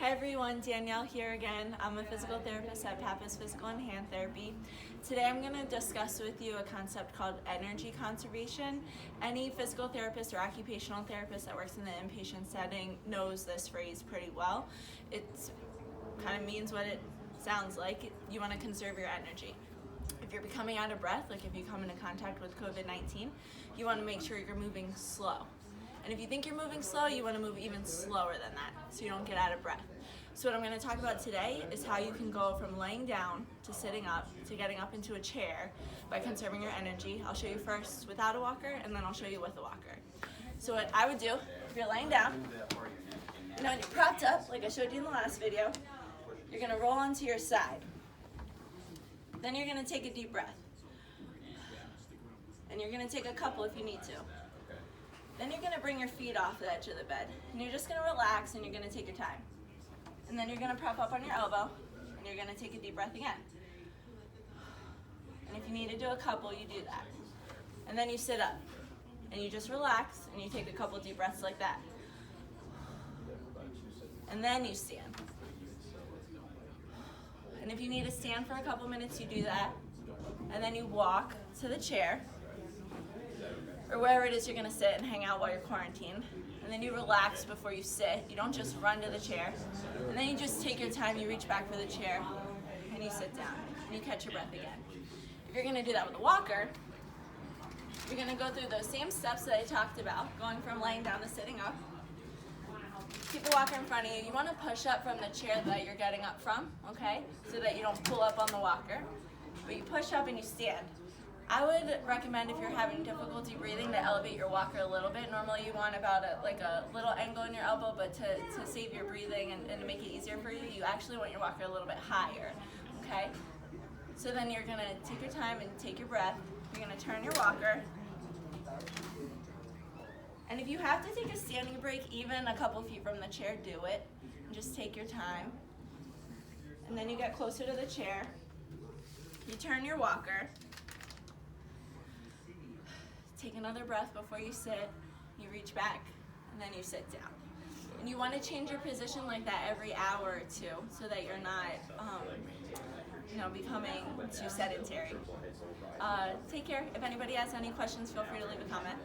Hi everyone, Danielle here again. I'm a physical therapist at Pappas Physical and Hand Therapy. Today I'm going to discuss with you a concept called energy conservation. Any physical therapist or occupational therapist that works in the inpatient setting knows this phrase pretty well. It kind of means what it sounds like. You want to conserve your energy. If you're becoming out of breath, like if you come into contact with COVID-19, you want to make sure you're moving slow. And if you think you're moving slow, you want to move even slower than that so you don't get out of breath. So what I'm going to talk about today is how you can go from laying down to sitting up to getting up into a chair by conserving your energy. I'll show you first without a walker, and then I'll show you with a walker. So what I would do, if you're laying down, when you're propped up, like I showed you in the last video, you're going to roll onto your side. Then you're going to take a deep breath. And you're going to take a couple if you need to. Then you're going to bring your feet off the edge of the bed. And you're just going to relax and you're going to take your time. And then you're going to prop up on your elbow and you're going to take a deep breath again. And if you need to do a couple, you do that. And then you sit up and you just relax and you take a couple deep breaths like that. And then you stand. And if you need to stand for a couple minutes, you do that. And then you walk to the chair or wherever it is you're going to sit and hang out while you're quarantined. And then you relax before you sit. You don't just run to the chair. And then you just take your time, you reach back for the chair, and you sit down, and you catch your breath again. If you're going to do that with a walker, you're going to go through those same steps that I talked about, going from laying down to sitting up. Keep the walker in front of you. You want to push up from the chair that you're getting up from, okay? So that you don't pull up on the walker. But you push up and you stand. I would recommend if you're having difficulty breathing to elevate your walker a little bit. Normally you want about a little angle in your elbow, but to save your breathing and to make it easier for you, you actually want your walker a little bit higher, okay? So then you're gonna take your time and take your breath. You're gonna turn your walker. And if you have to take a standing break, even a couple feet from the chair, do it. And just take your time. And then you get closer to the chair. You turn your walker. Take another breath before you sit, you reach back, and then you sit down. And you want to change your position like that every hour or two so that you're not becoming too sedentary. Take care. If anybody has any questions, feel free to leave a comment.